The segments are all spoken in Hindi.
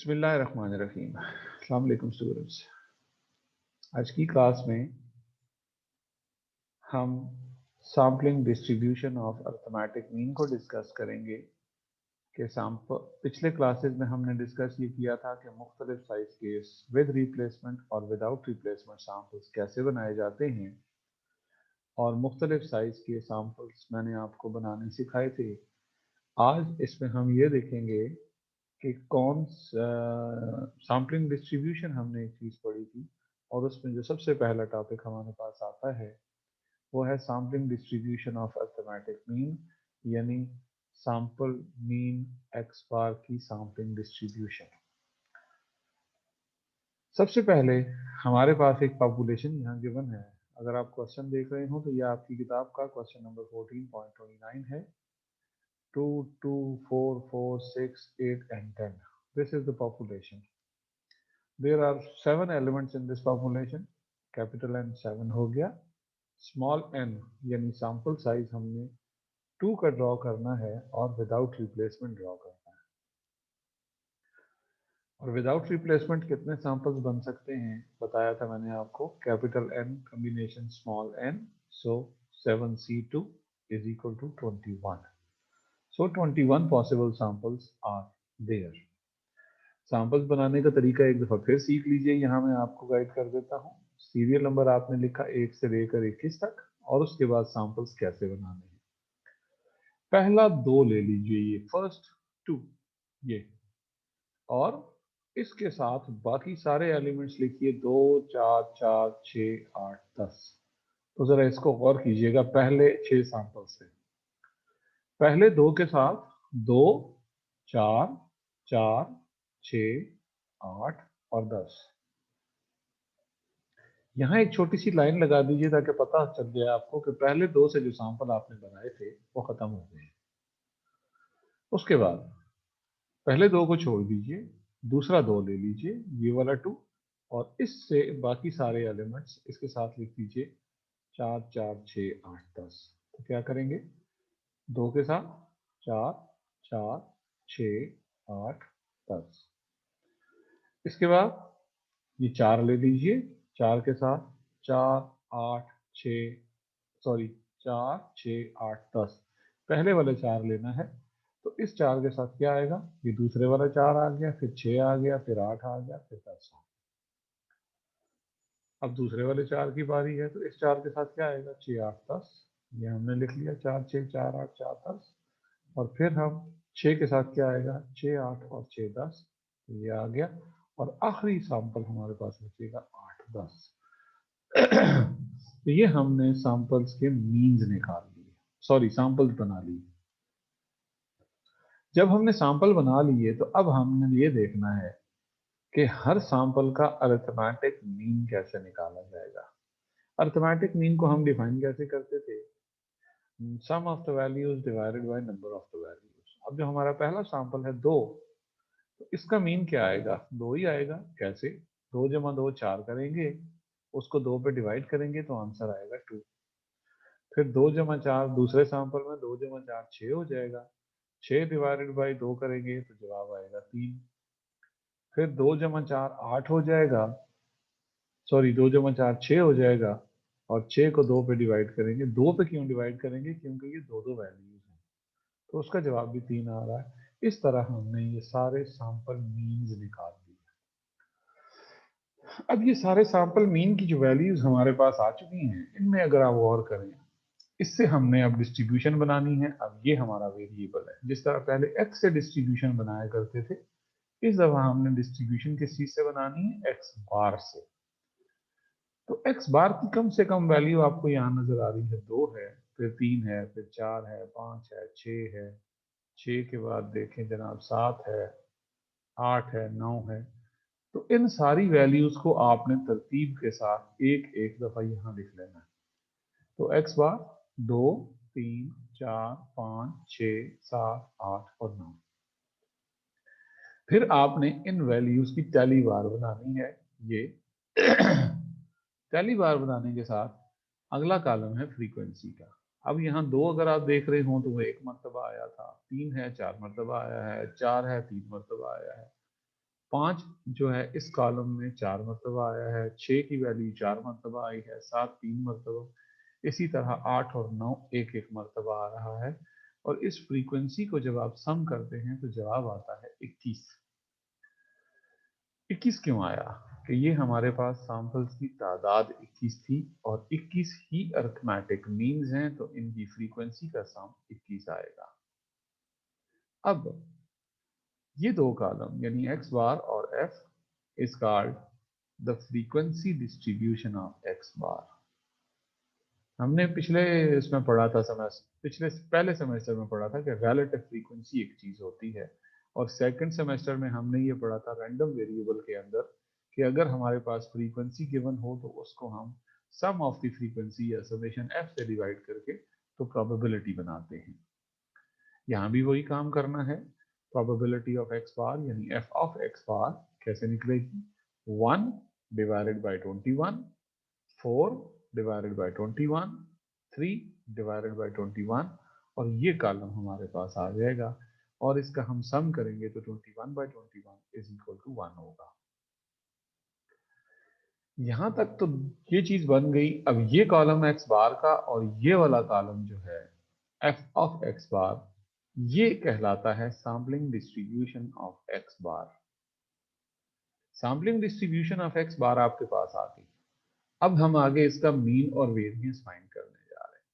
बिस्मिल्लाहिर्रहमानिर्रहीम। अस्सलाम वालेकुम स्टूडेंट्स। आज की क्लास में हम sampling distribution of arithmetic mean को डिस्कस करेंगे कि पिछले क्लासेस में हमने डिस्कस ये किया था कि मुख्तलिफ साइज केस विद रिप्लेसमेंट और विदाउट रिप्लेसमेंट सैम्पल्स कैसे बनाए जाते हैं और मुख्तलिफ साइज के सैम्पल्स मैंने आपको बनाने सिखाए थे। आज इसमें हम ये देखेंगे कि कौन सैम्पलिंग डिस्ट्रीब्यूशन हमने एक चीज़ पढ़ी थी और उसमें जो सबसे पहला टॉपिक हमारे पास आता है वो है sampling distribution of arithmetic mean, यानी सैंपल मीन एक्स बार की सैम्पलिंग डिस्ट्रीब्यूशन। सबसे पहले हमारे पास एक पॉपुलेशन यहाँ गिवन है। अगर आप क्वेश्चन देख रहे हो तो यह आपकी किताब का क्वेश्चन नंबर 14.29 है। 2, 2, 4, 4, 6, 8 and 10. This is the population. There are 7 elements in this population. Capital N 7 हो गया। स्मॉल n यानी सैंपल साइज हमने 2 का ड्रॉ करना है और विदाउट रिप्लेसमेंट ड्रॉ करना है। और विदाउट रिप्लेसमेंट कितने सैंपल्स बन सकते हैं बताया था मैंने आपको। Capital N combination small n, so 7C2 is equal to 21. So 21 possible samples are there. Samples बनाने का तरीका एक दफ़ा फिर सीख लीजिए। यहाँ मैं आपको गाइड कर देता हूँ। सीरियल नंबर आपने लिखा 1 से लेकर 21 तक और उसके बाद सैंपल्स कैसे बनाने हैं। पहला 2 ले लीजिए, ये फर्स्ट 2 ये, और इसके साथ बाकी सारे एलिमेंट्स लिखिए 2, 4, 4, 6, 8, 10। तो जरा इसको गौर कीजिएगा पहले 6 सैंपल से। पहले 2 के साथ 2, 4, 4, 6, 8 और 10। यहाँ एक छोटी सी लाइन लगा दीजिए ताकि पता चल जाए आपको कि पहले 2 से जो सैंपल आपने बनाए थे वो खत्म हो गए। उसके बाद पहले 2 को छोड़ दीजिए, दूसरा 2 ले लीजिए, ये वाला 2, और इससे बाकी सारे एलिमेंट्स इसके साथ लिख दीजिए 4, 4, 6, 8, 10। तो क्या करेंगे, 2 के साथ 4, 4, 6, 8, 10। इसके बाद ये 4 ले लीजिए, 4 के साथ 4, 8, 6, सॉरी 4, 6, 8, 10। पहले वाले 4 लेना है तो इस 4 के साथ क्या आएगा, ये दूसरे वाला 4 आ गया, फिर 6 आ गया, फिर 8 आ गया, फिर 10 आ गया। अब दूसरे वाले 4 की बारी है तो इस 4 के साथ क्या आएगा, 6, 8, 10। ये हमने लिख लिया 4, 6, 4, 8, 4, 10। और फिर हम 6 के साथ क्या आएगा, 6, 8 और 6, 10। तो ये आ गया और आखिरी सैंपल हमारे पास बचेगा 8, 10। तो ये हमने सैंपल्स के मीन्स निकाल लिए, सॉरी सैंपल्स बना लिए। जब हमने सैंपल बना लिए तो अब हमने ये देखना है कि हर सैंपल का अरिथमेटिक मीन कैसे निकाला जाएगा। अरिथमेटिक मीन को हम डिफाइन कैसे करते थे, sum of the values divided by number of the values. अब जो हमारा पहला सैंपल है 2, तो इसका मीन क्या आएगा, 2 ही आएगा। कैसे, 2 जमा 2 4 करेंगे, उसको 2 पे डिवाइड करेंगे तो आंसर आएगा 2। फिर 2 जमा 4 दूसरे सैंपल में 2 जमा 4 6 हो जाएगा, 6 डिवाइडेड बाई 2 करेंगे तो जवाब आएगा 3। फिर 2 जमा 4 8 हो जाएगा, सॉरी 2 जमा 4 6 हो जाएगा, और 6 को 2 पे डिवाइड करेंगे। 2 पे क्यों डिवाइड करेंगे, क्योंकि ये दो वैल्यूज हैं, तो उसका जवाब भी 3 आ रहा है। इस तरह हमने ये सारे सैंपल मीन्स निकाल दिए। अब ये सारे सैंपल मीन की जो वैल्यूज हमारे पास आ चुकी हैं, इनमें अगर आप गौर करें, इससे हमने अब डिस्ट्रीब्यूशन बनानी है। अब ये हमारा वेरिएबल है। जिस तरह पहले एक्स से डिस्ट्रीब्यूशन बनाया करते थे, इस दफा हमने डिस्ट्रीब्यूशन किस चीज से बनानी है, एक्स बार से। तो एक्स बार की कम से कम वैल्यू आपको यहाँ नजर आ रही है, 2 है, फिर 3 है, फिर 4 है, 5 है, 6 है, 6 के बाद देखें जनाब 7 है, 8 है, 9 है। तो इन सारी वैल्यूज को आपने तरतीब के साथ एक एक दफा यहाँ लिख लेना है। तो एक्स बार 2, 3, 4, 5, 6, 7, 8 और 9। फिर आपने इन वैल्यूज की टैली बार बनानी है। ये टैली बार बनाने के साथ अगला कॉलम है फ्रीक्वेंसी का। अब यहाँ 2 अगर आप देख रहे हो तो वो 1 मरतबा आया था, 3 है 4 मरतबा आया है, 4 है 3 मरतबा आया है, 5 जो है इस कॉलम में 4 मरतबा आया है, 6 की वैल्यू 4 मरतबा आई है, 7 3 मरतबा, इसी तरह 8 और 9 एक एक मरतबा आ रहा है। और इस फ्रीक्वेंसी को जब आप सम करते हैं तो जवाब आता है 21। 21 क्यों आया? कि ये हमारे पास सैंपल्स की तादाद 21 थी और 21 ही अरिथमेटिक मीन्स हैं, तो इनकी फ्रीक्वेंसी का सम 21 आएगा। अब ये दो कॉलम यानी x बार और f is called the frequency distribution of x बार। हमने पिछले इसमें पढ़ा था पहले सेमेस्टर में पढ़ा था कि रिलेटिव फ्रीक्वेंसी एक चीज होती है, और सेकंड सेमेस्टर में हमने ये पढ़ा था रैंडम वेरिएबल के अंदर कि अगर हमारे पास फ्रीक्वेंसी गिवन हो तो उसको हम सम ऑफ द फ्रीक्वेंसी या समेशन f से डिवाइड करके तो प्रोबेबिलिटी बनाते हैं। यहाँ भी वही काम करना है। प्रोबेबिलिटी ऑफ x बार यानी f ऑफ x बार कैसे निकलेगी? 1 divided by 21, 4 divided by 21, 3 divided by 21, और ये कॉलम हमारे पास आ जाएगा और इसका हम सम करेंगे तो 21 बाय 21 इज इक्वल टू 1 होगा। यहां तक तो ये चीज बन गई। अब ये कॉलम x बार का और ये वाला कॉलम जो है f ऑफ x बार, ये कहलाता है sampling distribution of x bar. Sampling distribution of x बार आपके पास आ गई। अब हम आगे इसका मीन और वेरिएंस फाइंड करने जा रहे हैं।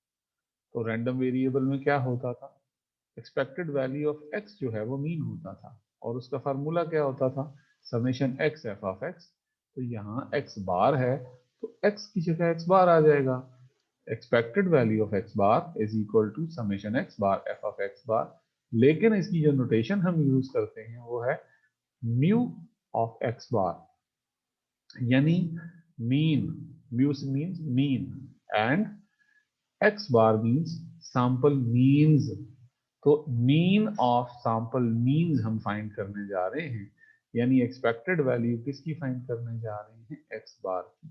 तो रैंडम वेरिएबल में क्या होता था? एक्सपेक्टेड वैल्यू ऑफ x जो है वो मीन होता था और उसका फार्मूला क्या होता था? Summation x f of x। तो यहाँ x बार है तो x की जगह x बार आ जाएगा। Expected value of x bar is equal to summation x bar f of x bar, लेकिन इसकी जो नोटेशन हम यूज करते हैं वो है म्यू ऑफ x बार, यानी mean. Mu means mean and x bar means sample means. तो मीन ऑफ सैंपल मीन्स हम फाइंड करने जा रहे हैं, यानी एक्सपेक्टेड वैल्यू किसकी फाइंड करने जा रहे हैं? x बार की।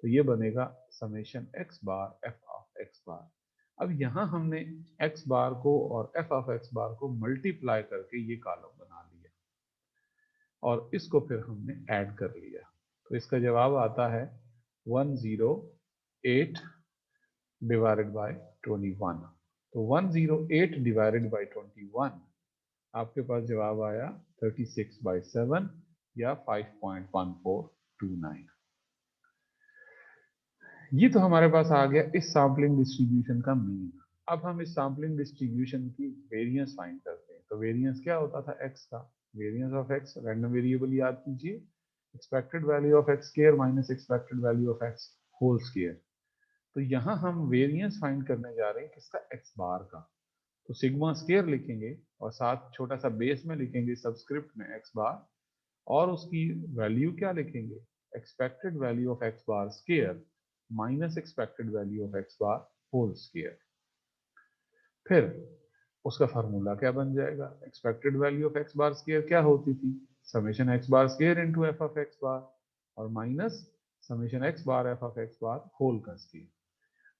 तो ये बनेगा summation x bar f of x बार। अब यहां हमने x बार को और f ऑफ x बार को मल्टीप्लाई करके ये कॉलम बना लिया और इसको फिर हमने ऐड कर लिया। तो इसका जवाब आता है 108 डिवाइडेड बाय 21। तो 108 डिवाइडेड बाय 21 आपके पास जवाब आया 36/7 या 5.1429। ये तो हमारे पास आ गया इस सैम्पलिंग डिस्ट्रीब्यूशन का मीन। अब हम इस सैम्पलिंग डिस्ट्रीब्यूशन की वेरिएंस फाइंड करते हैं। तो वेरिएंस क्या होता था? x का। Variance of x random variable याद कीजिए, expected value of x square minus expected value of x whole square. तो यहाँ हम वेरिएंस फाइंड करने जा रहे हैं किसका? x बार का। तो सिग्मा स्क्वायर लिखेंगे और साथ छोटा सा बेस में लिखेंगे सबस्क्रिप्ट में x बार, और उसकी वैल्यू क्या लिखेंगे? Expected value of x bar square minus expected value of x bar whole square. फिर उसका फार्मूला क्या बन जाएगा? Expected value of x bar square क्या होती थी? Summation x bar square into f of x bar और minus summation x bar f of x bar whole का स्क्वायर।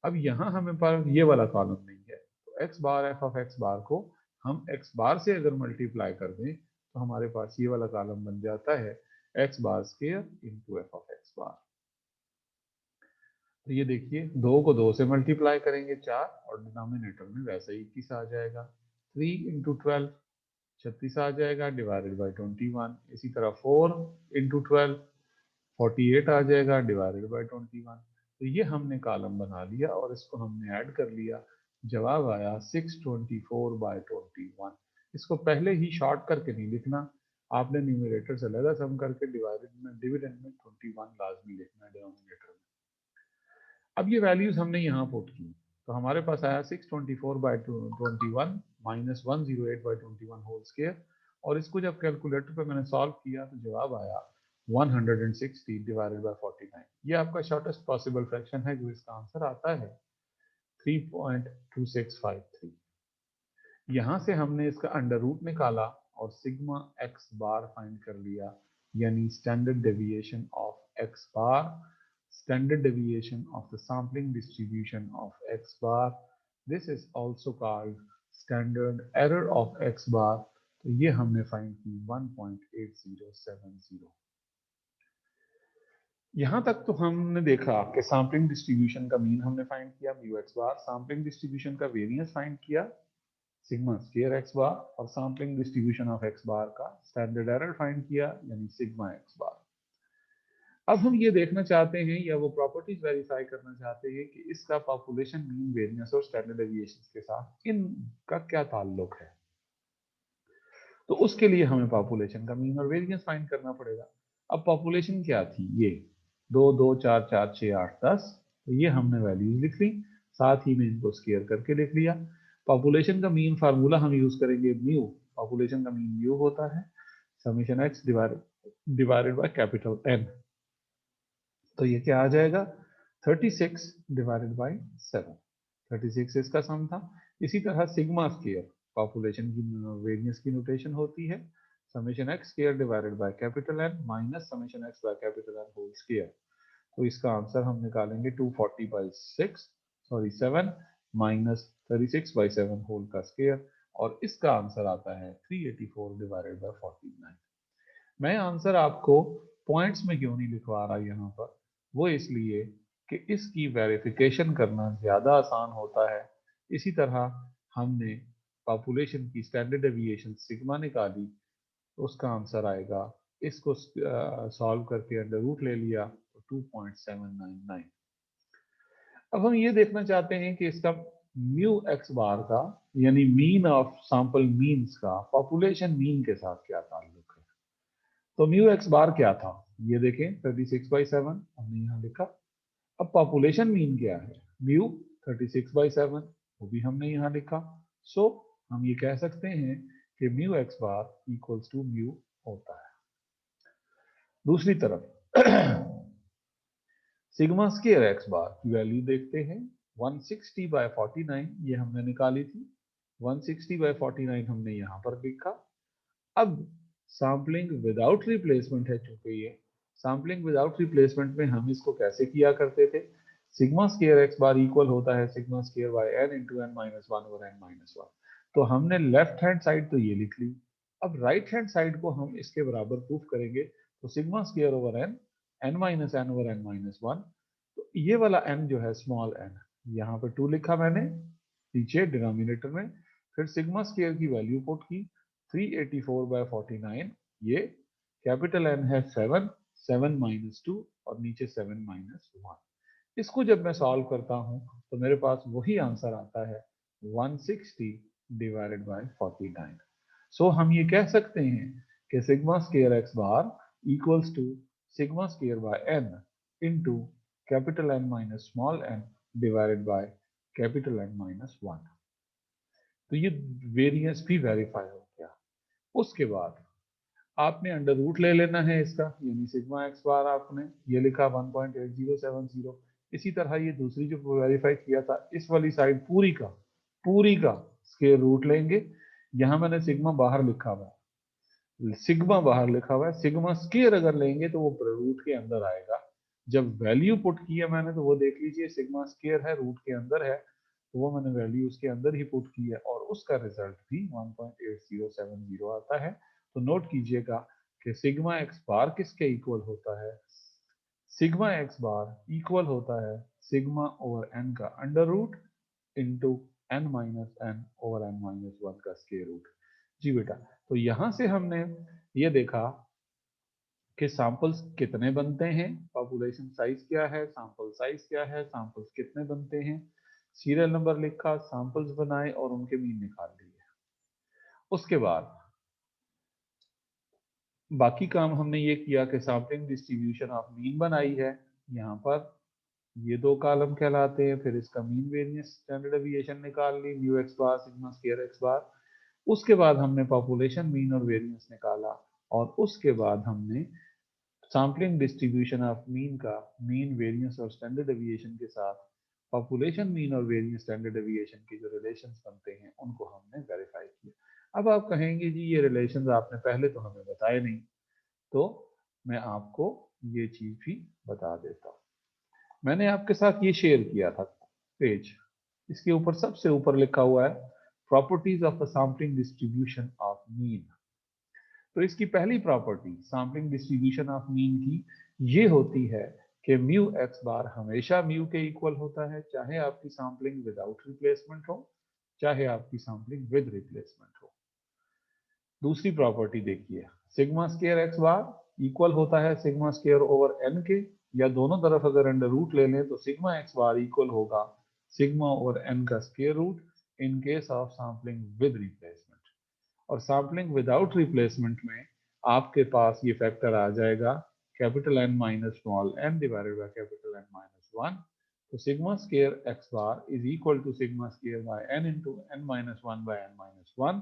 अब यहाँ हमें पर ये वाला कॉलम नहीं है, तो x bar f of x बार को हम x बार से अगर मल्टीप्लाई कर दें तो हमारे पास ये वाला कॉलम बन जाता है x bar square into f of x बार। तो ये देखिए 2 को 2 से मल्टीप्लाई करेंगे 4, और डिनोमिनेटर में वैसे ही 21 आ जाएगा। 3 इंटू 12 36 आ जाएगा डिवाइडेड बाई 21। इसी तरह 4 इंटू 12 48 आ जाएगा डिवाइडेड बाई 21। तो ये हमने कॉलम बना लिया और इसको हमने ऐड कर लिया। जवाब आया 624/21। इसको पहले ही शॉर्ट करके नहीं लिखना, आपने न्यूमरेटर से अलग सम करके डिविडेंड में 21 लाजमी लिखना है डिनोमिनेटर में। अब ये वैल्यूज हमने यहाँ पुट की तो हमारे पास आया 624/21 माइनस 108/21 होल स्क्वायर, और इसको जब कैलकुलेटर पे मैंने सॉल्व किया तो जवाब आया 160 डिवाइडेड बाय 49। ये आपका शॉर्टेस्ट पॉसिबल फ्रैक्शन है जो इसका आंसर आता है 3.2653। यहाँ से हमने इसका अंडर रूट निकाला और सिग्मा एक्स बार फाइंड कर लिया, यानी standard deviation of x bar, standard deviation of the sampling distribution of x bar. This is also called standard error of x bar तो ये हमने फाइंड की 1.8070। यहां तक तो हमने देखा कि सैम्पलिंग डिस्ट्रीब्यूशन का मीन हमने फाइंड किया म्यू एक्स बार, सैम्पलिंग डिस्ट्रीब्यूशन का वेरिएंस फाइंड किया सिग्मा स्क्वायर एक्स बार, और सैम्पलिंग डिस्ट्रीब्यूशन ऑफ एक्स बार का स्टैंडर्ड एरर फाइंड किया यानी सिग्मा एक्स बार। अब हम ये देखना चाहते हैं या वो प्रॉपर्टीज वेरीफाई करना चाहते हैं कि इसका पॉपुलेशन मीन वेरिएंस और स्टैंडर्ड डेविएशन के साथ इनका क्या ताल्लुक है। तो उसके लिए हमें पॉपुलेशन का मीन और वेरिएंस फाइंड करना पड़ेगा। अब पॉपुलेशन क्या थी, ये 2 2 4 4 6 8 10, तो ये हमने वैल्यूज लिख ली, साथ ही में इनको स्केयर करके लिख लिया। पॉपुलेशन का मीन फार्मूला हम यूज करेंगे म्यू, पॉपुलेशन का मीन म्यू होता है summation x divided by capital N. तो ये क्या आ जाएगा 36 डिवाइडेड बाई 7, 36 इसका सम था। इसी तरह सिग्मा स्केयर पॉपुलेशन की वेरिएंस की नोटेशन होती है summation x square divided by capital N minus summation x by capital N whole square. तो इसका आंसर हम निकालेंगे 240 by 6 sorry 7 minus 36 by 7 whole का स्केयर, और इसका आंसर आता है 384 डिवाइडेड बाय 49। मैं आंसर आपको पॉइंट्स में क्यों नहीं लिखवा रहा यहाँ पर, वो इसलिए कि इसकी वेरिफिकेशन करना ज़्यादा आसान होता है। इसी तरह हमने पॉपुलेशन की स्टैंडर्ड डेविएशन सिग्मा निकाली, तो उसका आंसर आएगा, इसको सॉल्व करके अंडर रूट ले लिया तो 2.799। अब हम ये देखना चाहते हैं कि इसका म्यू एक्स बार का यानी मीन ऑफ सैंपल मीन्स का पॉपुलेशन मीन के साथ क्या ताल्लुक है। तो म्यू एक्स बार क्या था, ये देखें 36/7 हमने यहाँ लिखा। अब पॉपुलेशन मीन क्या है, म्यू 36/7, वो भी हमने यहाँ लिखा। सो हम ये कह सकते हैं कि mu x bar equals to mu होता है। दूसरी तरफ सिग्मा स्क्वायर एक्स बार की वैल्यू देखते हैं 160/49, ये हमने निकाली थी। 160/49 हमने यहाँ पर लिखा। अब सैम्पलिंग विदाउट रिप्लेसमेंट है, चूंकि ये सैम्पलिंग विदाउट रिप्लेसमेंट में हम इसको कैसे किया करते थे, sigma square x bar equal होता है sigma square by N into N minus one over N minus one. तो हमने लेफ्ट हैंड साइड तो ये लिख ली। अब राइट हैंड साइड को हम इसके बराबर प्रूफ करेंगे, तो sigma square over N N minus N over N minus one. तो ये वाला एन जो है स्मॉल एन, यहाँ पे 2 लिखा मैंने नीचे डिनोमिनेटर में, फिर सिग्मा स्क्वायर की वैल्यू पुट की 384/49, ये कैपिटल एन है 7, 7 माइनस 2 और नीचे 7 माइनस 1। इसको जब मैं सॉल्व करता हूं तो मेरे पास वही आंसर आता है 160 डिवाइडेड बाय 49। सो हम ये कह सकते हैं कि sigma square x bar equals to sigma square by N into capital N minus small N divided by capital N minus 1। तो ये वेरिएंस भी वेरीफाई हो गया। उसके बाद आपने अंडर रूट ले लेना है इसका, यानी सिग्मा एक्स बार आपने ये लिखा 1.8070। इसी तरह ये दूसरी जो वेरीफाई किया था, इस वाली साइड पूरी का स्क्वायर रूट लेंगे। यहां मैंने सिग्मा बाहर लिखा हुआ है, सिग्मा बाहर लिखा हुआ है, सिग्मा स्क्वायर अगर लेंगे तो वो रूट के अंदर आएगा। जब वैल्यू पुट की है मैंने, तो वो देख लीजिए सिग्मा स्क्वायर है रूट के अंदर है, तो वो मैंने वैल्यू उसके अंदर ही पुट की है और उसका रिजल्ट भी 1.8070 आता है। तो नोट कीजिएगा कि सिग्मा एक्स बार किसके इक्वल होता है, सिग्मा एक्स बार इक्वल होता है सिग्मा ओवर एन का under root into N minus N over N minus one का स्क्वायर रूट। जी बेटा, तो यहां से हमने ये देखा कि सैंपल्स कितने बनते हैं, पॉपुलेशन साइज क्या है, सैंपल साइज क्या है, सैंपल्स कितने बनते हैं, सीरियल नंबर लिखा, सैंपल्स बनाए और उनके मीन निकाल लिए। उसके बाद बाकी काम हमने ये किया कि सैम्पलिंग डिस्ट्रीब्यूशन ऑफ मीन बनाई है, यहाँ पर ये 2 कॉलम कहलाते हैं। फिर इसका मीन वेरिएंस स्टैंडर्ड डेविएशन निकाल ली म्यू एक्स बार सिग्मा स्क्वायर एक्स बार। उसके बाद हमने पॉपुलेशन मीन और वेरिएंस निकाला, और उसके बाद हमने सैम्पलिंग डिस्ट्रीब्यूशन ऑफ मीन का मीन वेरिएंस और स्टैंडर्ड डेविएशन के साथ पॉपुलेशन मीन और वेरिएंस स्टैंडर्ड डेविएशन के जो रिलेशंस बनते हैं उनको हमने वेरीफाई किया। अब आप कहेंगे जी ये रिलेशंस आपने पहले तो हमें बताए नहीं, तो मैं आपको ये चीज भी बता देता हूँ। मैंने आपके साथ ये शेयर किया था पेज, इसके ऊपर सबसे ऊपर लिखा हुआ है properties of a sampling distribution of mean. तो इसकी पहली property sampling distribution of mean की ये होती है कि म्यू एक्स बार हमेशा म्यू के इक्वल होता है, चाहे आपकी सैम्पलिंग विदाउट रिप्लेसमेंट हो, चाहे आपकी सैम्पलिंग विद रिप्लेसमेंट हो। दूसरी प्रॉपर्टी देखिए, sigma square x bar equal होता है सिग्मा स्क्वायर ओवर एन के, या दोनों तरफ अगर अंडर रूट ले लें तो सिग्मा एक्स बार इक्वल होगा सिग्मा ओवर एन का square root in case of sampling with replacement. और सैम्पलिंग विदाउट रिप्लेसमेंट में आपके पास ये फैक्टर आ जाएगा capital N minus small N divided by capital N minus one. तो sigma square x bar is equal to sigma square by N into N minus one by n minus one,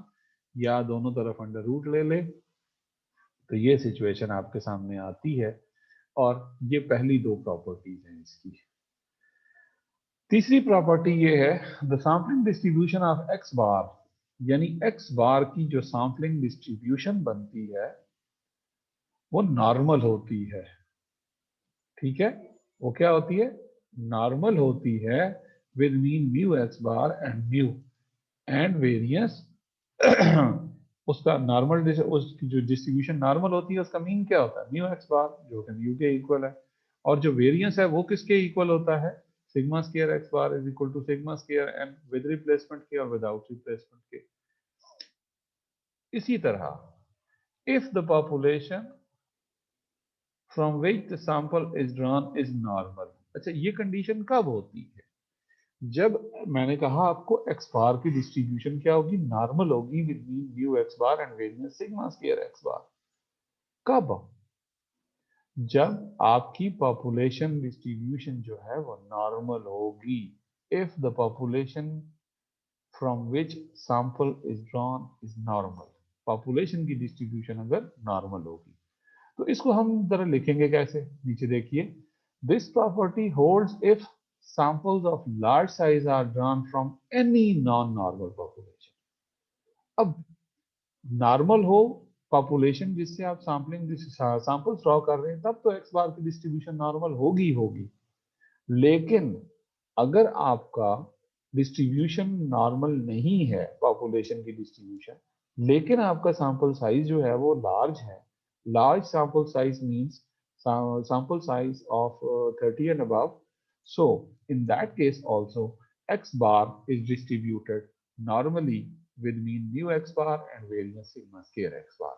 या दोनों तरफ अंडर रूट ले ले तो ये सिचुएशन आपके सामने आती है। और ये पहली दो प्रॉपर्टीज हैं इसकी। तीसरी प्रॉपर्टी ये है the sampling distribution of x bar, यानी एक्स बार की जो सैम्पलिंग डिस्ट्रीब्यूशन बनती है वो नॉर्मल होती है। ठीक है, वो क्या होती है? नॉर्मल होती है with mean mu x bar and mu and variance उसका नॉर्मल उसकी जो डिस्ट्रीब्यूशन नॉर्मल होती है उसका मीन क्या होता है? म्यू एक्स बार, जो कि म्यू के इक्वल है। और जो वेरियंस है वो किसके इक्वल होता है? Sigma square x bar is equal to sigma square N with replacement के और विदाउट रिप्लेसमेंट के। इसी तरह if the population from which the sample is drawn is normal. अच्छा, ये कंडीशन कब होती है? जब मैंने कहा आपको एक्स बार की डिस्ट्रीब्यूशन क्या होगी? नॉर्मल होगी with mean mu x bar and variance sigma square x bar. कब? जब आपकी पॉपुलेशन डिस्ट्रीब्यूशन जो है वो नॉर्मल होगी। If the population from which sample is drawn is normal, population की डिस्ट्रीब्यूशन अगर नॉर्मल होगी। तो इसको हम जरा लिखेंगे कैसे, नीचे देखिए। This property holds if samples of large size are drawn from any non-normal population। अब नॉर्मल हो पॉपुलेशन जिससे आप सैंपल ड्रॉ कर रहे हैं तब तो एक्स बार की डिस्ट्रीब्यूशन नॉर्मल होगी होगी। लेकिन अगर आपका डिस्ट्रीब्यूशन नॉर्मल नहीं है, पॉपुलेशन की डिस्ट्रीब्यूशन, लेकिन आपका सैंपल साइज जो है वो लार्ज है, large sample size means sample size of 30 and above, so in that case also x bar is distributed normally with mean mu x bar and variance sigma square x bar।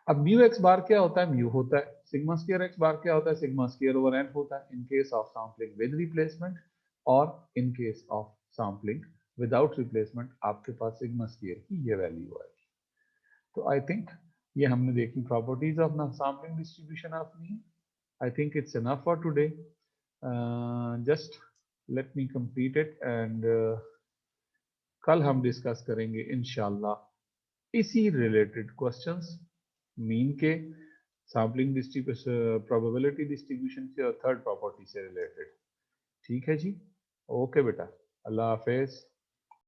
अब म्यू एक्स बार क्या होता है? म्यू होता है। सिग्मा स्क्वायर एक्स बार क्या होता है? सिग्मा स्क्वायर ओवर एन होता है in case of sampling with replacement, और in case of sampling without replacement आपके पास सिग्मा स्क्वायर की ये वैल्यू आएगी। तो आई थिंक ये हमने देखी properties of sampling distribution of mean. I think it's enough for today. Just let me complete it and कल हम डिस्कस करेंगे इंशाल्लाह इसी रिलेटेड क्वेश्चंस, मीन के, सैम्पलिंग डिस्ट्रीब्यूशन, प्रोबेबिलिटी डिस्ट्रीब्यूशन से और थर्ड प्रॉपर्टी से रिलेटेड। ठीक है जी, ओके बेटा, अल्लाह हाफिज।